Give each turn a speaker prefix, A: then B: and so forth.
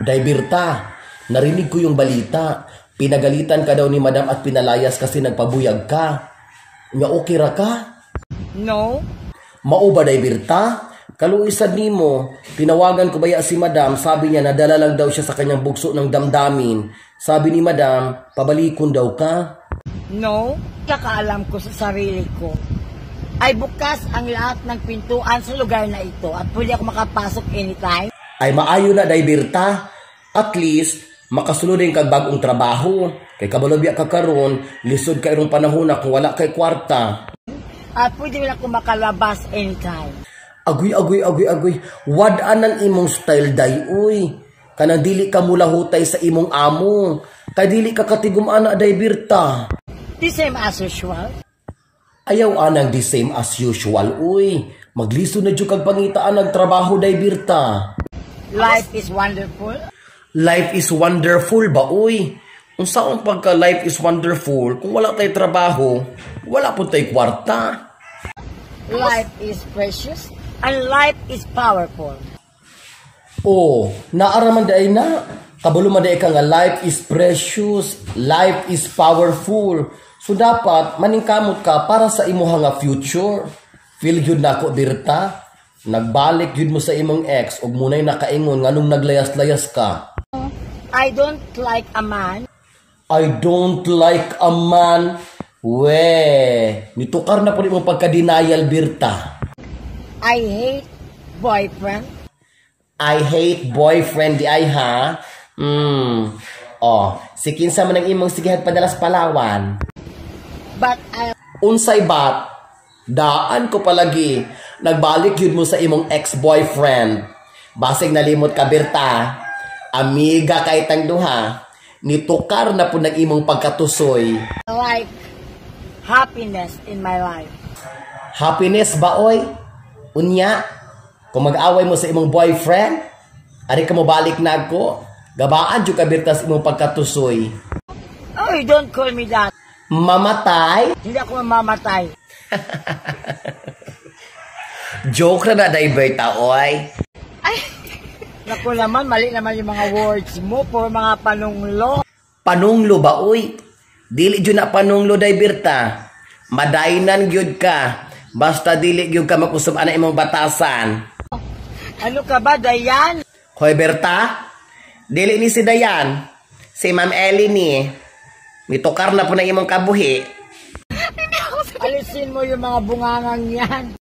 A: Day Berta, narinig ko yung balita. Pinagalitan ka daw ni Madam at pinalayas kasi nagpabuyag ka. Nga okay ra ka?
B: No.
A: Mao ba, Day Berta? Kaluisan nimo, tinawagan ko baya si Madam, sabi niya nadala lang daw siya sa kanyang bugso ng damdamin. Sabi ni Madam, pabalikon daw ka.
B: No, kakaalam ko sa sarili ko. Ay bukas ang lahat ng pintuan sa lugar na ito at pwede ako makapasok anytime.
A: Ay maayo na, Day Berta. At least, makasunod din kag bagong trabaho. Kay kabalobya ka karon, lisod ka irong panahon na kung wala kay kwarta.
B: At pwede rin ako makalabas anytime.
A: Agoy. Wad-an ang imong style, Day, uy. Kanang dili ka mula hutay sa imong amo. Kay dili ka katigum-ana, Day Berta.
B: The same as usual.
A: Ayaw anang the same as usual, uy. Magliso na dyo kag pangitaan ng trabaho, Day Berta.
B: Life is wonderful.
A: Life is wonderful ba, uy? Kung saan pagka life is wonderful, kung wala tayo trabaho, wala po tayo kwarta.
B: Life is precious and life is powerful.
A: Oh, naaraman day na. Kabalo man day ka nga life is precious, life is powerful. So dapat maningkamot ka para sa imuha nga future. Feel yun na ako, Berta. Nagbalik yun mo sa imong ex ug munay nakaingon nganong naglayas-layas ka.
B: I don't like a man.
A: I don't like a man. Nitukar na po imong pagka-denial, Berta.
B: I hate boyfriend.
A: I hate boyfriend di ay ha. Si kinsa man ang imong sigihat padalas Palawan.
B: But I...
A: Unsay bat? Daan ko palagi. Nagbalik yun mo sa imong ex-boyfriend. Basig nalimot ka, Berta. Amiga kay tang duha. Nitukar na po ng imong pagkatusoy.
B: like happiness in my life.
A: Happiness ba, oy? Unya, kung mag-away mo sa imong boyfriend, ari ka mo balik na ako, gabaan dyo ka, Berta, sa imong pagkatusoy.
B: Oh, don't call me that.
A: Mamatay?
B: Hindi ako mamamatay.
A: Joke na Day Berta, oy.
B: Ay, naku naman, mali naman yung mga words mo for mga panunglo.
A: Panunglo ba, oy? Dili dyo na panunglo, Day Berta. Madainan gyud ka. Basta dili gyud ka makusub ana imong batasan.
B: Ano ka ba, Dayan?
A: Hoy, Berta. Dili ni si Dayan. Si Ma'am Ellie ni. Mitukar na po na imong kabuhi.
B: Alisin mo yung mga bungangang yan.